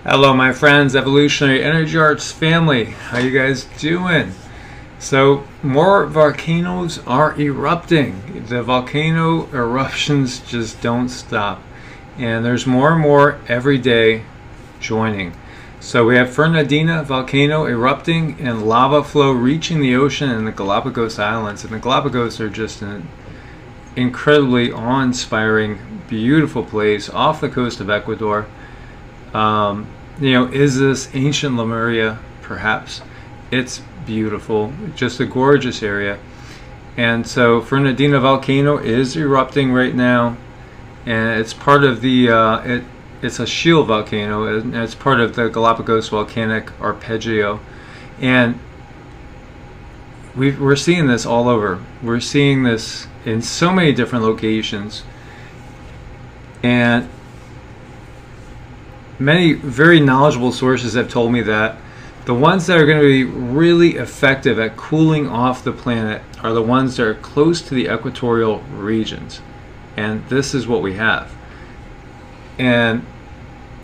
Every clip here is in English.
Hello my friends, Evolutionary Energy Arts family. How you guys doing? So more volcanoes are erupting. The volcano eruptions just don't stop. And there's more and more every day joining. So we have Fernandina volcano erupting and lava flow reaching the ocean in the Galapagos Islands. And the Galapagos are just an incredibly awe-inspiring, beautiful place off the coast of Ecuador. Is this ancient Lemuria? Perhaps. It's beautiful, just a gorgeous area. And so Fernandina volcano is erupting right now, and it's part of the it's a shield volcano, and it's part of the Galapagos volcanic arpeggio. And we're seeing this all over. We're seeing this in so many different locations, and many very knowledgeable sources have told me that the ones that are going to be really effective at cooling off the planet are the ones that are close to the equatorial regions. And this is what we have. And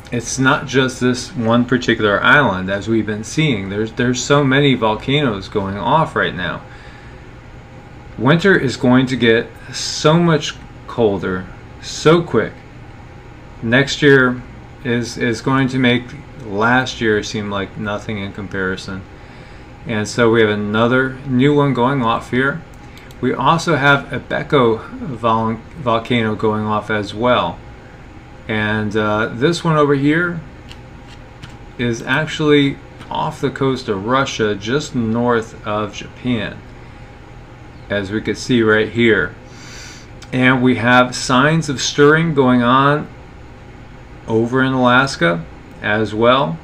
it's not just this one particular island, as we've been seeing. There's so many volcanoes going off right now. Winter is going to get so much colder so quick. Next year is going to make last year seem like nothing in comparison. And so we have another new one going off here. We also have a Beko volcano going off as well. And this one over here is actually off the coast of Russia, just north of Japan, as we could see right here. And we have signs of stirring going on over in Alaska as well.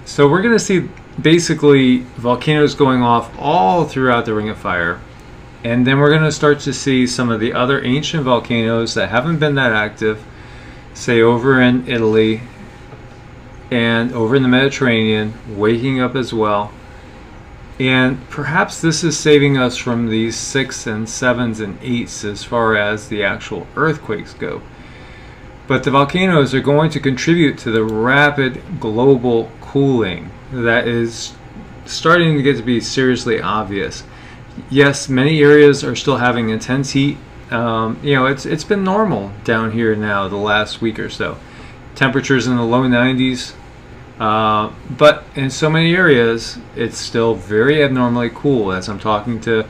So we're going to see basically volcanoes going off all throughout the Ring of Fire. And then we're going to start to see some of the other ancient volcanoes that haven't been that active, say over in Italy and over in the Mediterranean, waking up as well. And perhaps this is saving us from these 6s and 7s and 8s as far as the actual earthquakes go. But the volcanoes are going to contribute to the rapid global cooling that is starting to get to be seriously obvious. Yes, many areas are still having intense heat. It's been normal down here now the last week or so. Temperatures in the low 90s. But in so many areas, it's still very abnormally cool. As I'm talking to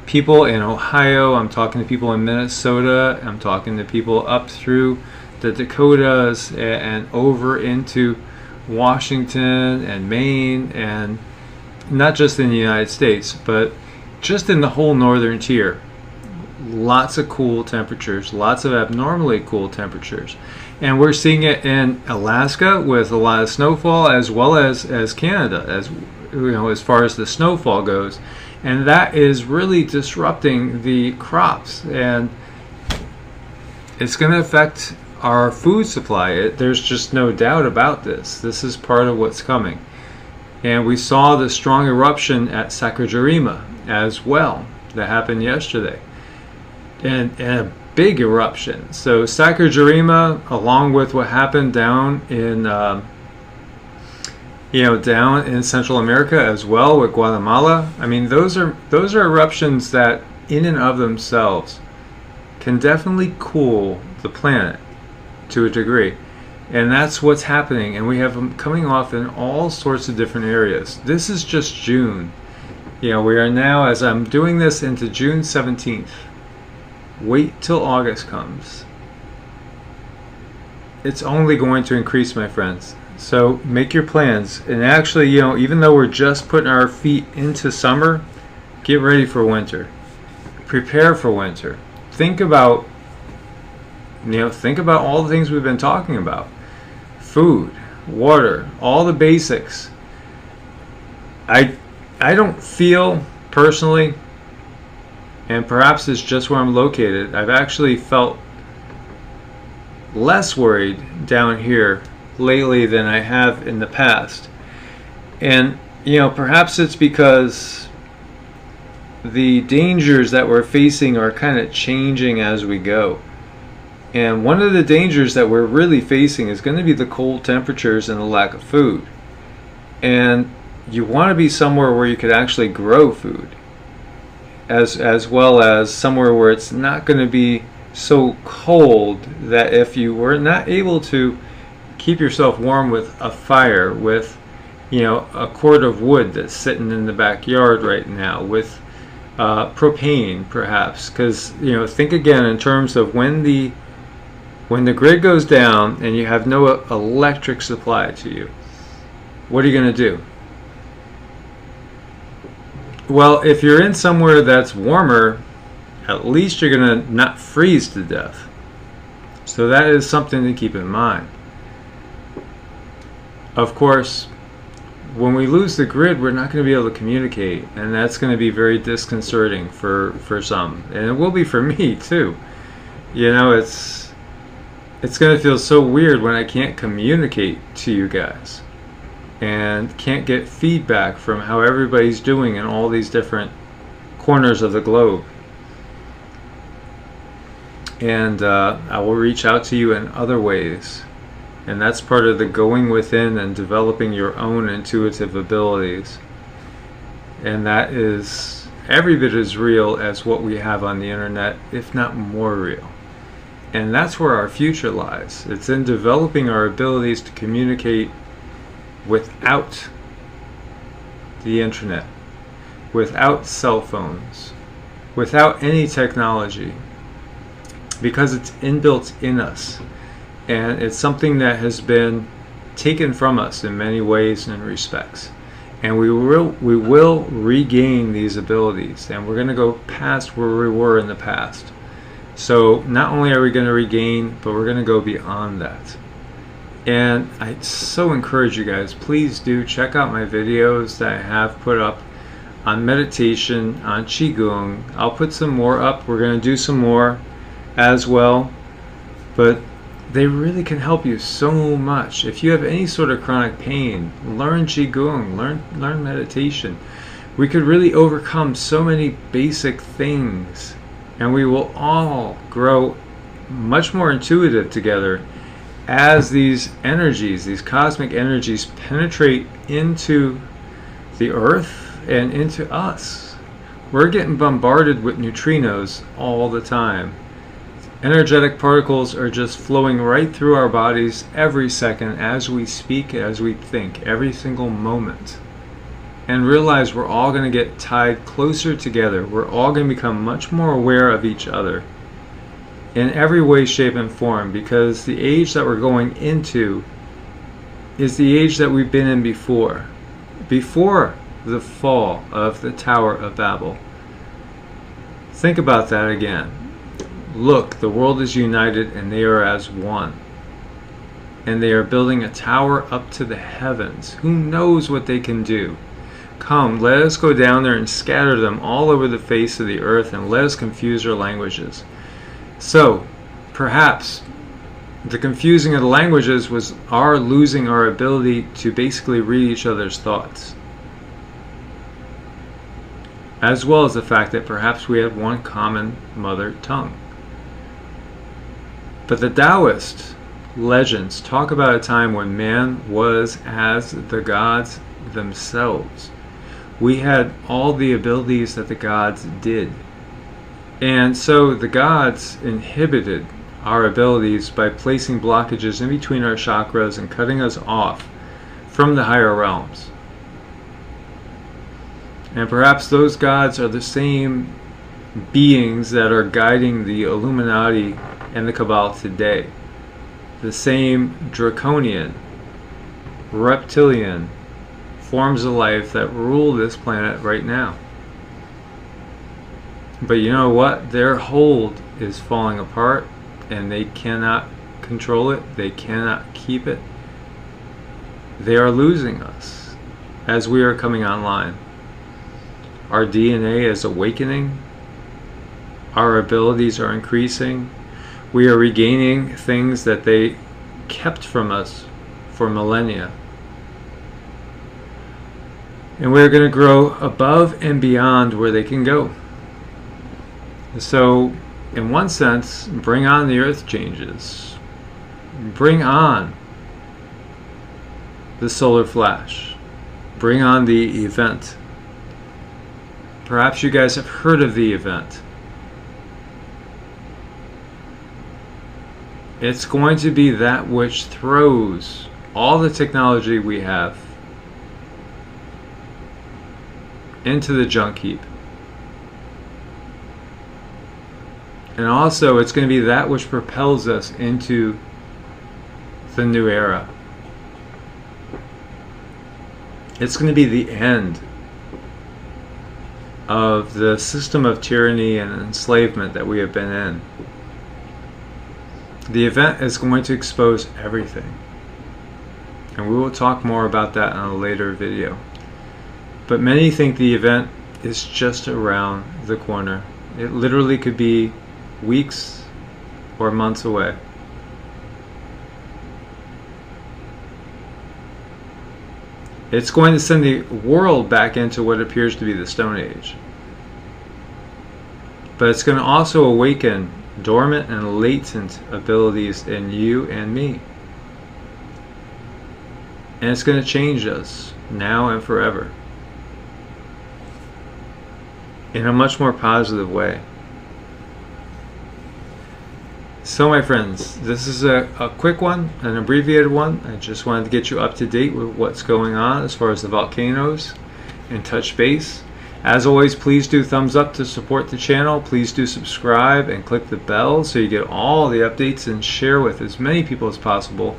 people in Ohio, I'm talking to people in Minnesota, I'm talking to people up through the Dakotas and over into Washington and Maine, and not just in the United States, but just in the whole northern tier. Lots of cool temperatures, lots of abnormally cool temperatures. And we're seeing it in Alaska with a lot of snowfall, as well as Canada, as far as the snowfall goes. And that is really disrupting the crops, and it's going to affect our food supply. There's just no doubt about this. This is part of what's coming. And we saw the strong eruption at Sakurajima as well that happened yesterday, and a big eruption. So Sakurajima, along with what happened down in down in Central America as well with Guatemala. I mean, those are eruptions that in and of themselves can definitely cool the planet to a degree. And that's what's happening, and we have them coming off in all sorts of different areas. This is just June. We are now, as I'm doing this, into June 17th. Wait till August comes. It's only going to increase, my friends. So make your plans. And actually, even though we're just putting our feet into summer, get ready for winter. Prepare for winter. Think about all the things we've been talking about. Food, water, all the basics. I don't feel personally, and perhaps it's just where I'm located, I've actually felt less worried down here lately than I have in the past. And perhaps it's because the dangers that we're facing are kind of changing as we go. And one of the dangers that we're really facing is going to be the cold temperatures and the lack of food. And you want to be somewhere where you could actually grow food, as well as somewhere where it's not going to be so cold that if you were not able to keep yourself warm with a fire, with a cord of wood that's sitting in the backyard right now, with propane perhaps, because think again in terms of when the grid goes down and you have no electric supply to you, what are you going to do? Well, if you're in somewhere that's warmer, at least you're going to not freeze to death. So that is something to keep in mind. Of course, when we lose the grid, we're not going to be able to communicate, and that's going to be very disconcerting for some, and it will be for me too. It's going to feel so weird when I can't communicate to you guys and can't get feedback from how everybody's doing in all these different corners of the globe. And I will reach out to you in other ways. And that's part of the going within and developing your own intuitive abilities. And that is every bit as real as what we have on the internet, if not more real. And that's where our future lies. It's in developing our abilities to communicate without the internet, without cell phones, without any technology, because it's inbuilt in us. And it's something that has been taken from us in many ways and respects. And we will regain these abilities, and we're going to go past where we were in the past. So not only are we going to regain, but we're going to go beyond that. And I so encourage you guys, please do check out my videos that I have put up on meditation, on Qigong. I'll put some more up. We're going to do some more as well. But they really can help you so much. If you have any sort of chronic pain, learn Qigong, learn meditation. We could really overcome so many basic things, and we will all grow much more intuitive together as these energies, these cosmic energies, penetrate into the earth and into us. We're getting bombarded with neutrinos all the time. Energetic particles are just flowing right through our bodies every second as we speak, as we think, every single moment. And realize we're all going to get tied closer together. We're all going to become much more aware of each other in every way, shape, and form, because the age that we're going into is the age that we've been in before the fall of the Tower of Babel. Think about that again. Look, the world is united and they are as one. And they are building a tower up to the heavens. Who knows what they can do? Come, let us go down there and scatter them all over the face of the earth, and let us confuse their languages. So, perhaps the confusing of the languages was our losing our ability to basically read each other's thoughts. As well as the fact that perhaps we had one common mother tongue. But the Taoist legends talk about a time when man was as the gods themselves. We had all the abilities that the gods did. And so the gods inhibited our abilities by placing blockages in between our chakras and cutting us off from the higher realms. And perhaps those gods are the same beings that are guiding the Illuminati and the Cabal today. The same draconian, reptilian forms of life that rule this planet right now. But you know what? Their hold is falling apart, and they cannot control it. They cannot keep it. They are losing us as we are coming online. Our DNA is awakening. Our abilities are increasing. We are regaining things that they kept from us for millennia. And we're going to grow above and beyond where they can go. So in one sense, bring on the earth changes. Bring on the solar flash. Bring on the event. Perhaps you guys have heard of the event. It's going to be that which throws all the technology we have into the junk heap. And also, it's going to be that which propels us into the new era. It's going to be the end of the system of tyranny and enslavement that we have been in. The event is going to expose everything. And we will talk more about that in a later video. But many think the event is just around the corner. It literally could be weeks or months away. It's going to send the world back into what appears to be the Stone Age. But it's going to also awaken dormant and latent abilities in you and me. And it's going to change us now and forever in a much more positive way. So my friends, this is a quick one, an abbreviated one. I just wanted to get you up to date with what's going on as far as the volcanoes and touch base. As always, please do thumbs up to support the channel. Please do subscribe and click the bell so you get all the updates, and share with as many people as possible,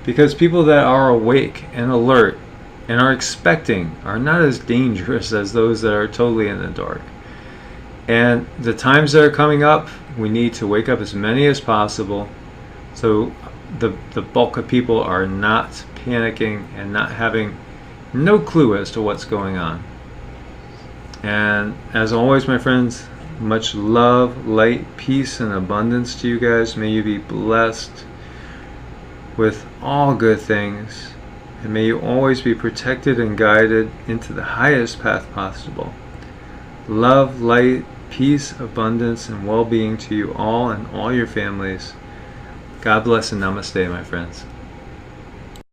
because people that are awake and alert and are expecting are not as dangerous as those that are totally in the dark. And the times that are coming up, we need to wake up as many as possible so the bulk of people are not panicking and not having no clue as to what's going on. And as always, my friends, much love, light, peace, and abundance to you guys. May you be blessed with all good things, and may you always be protected and guided into the highest path possible. Love, light, peace, abundance, and well-being to you all and all your families. God bless and namaste, my friends.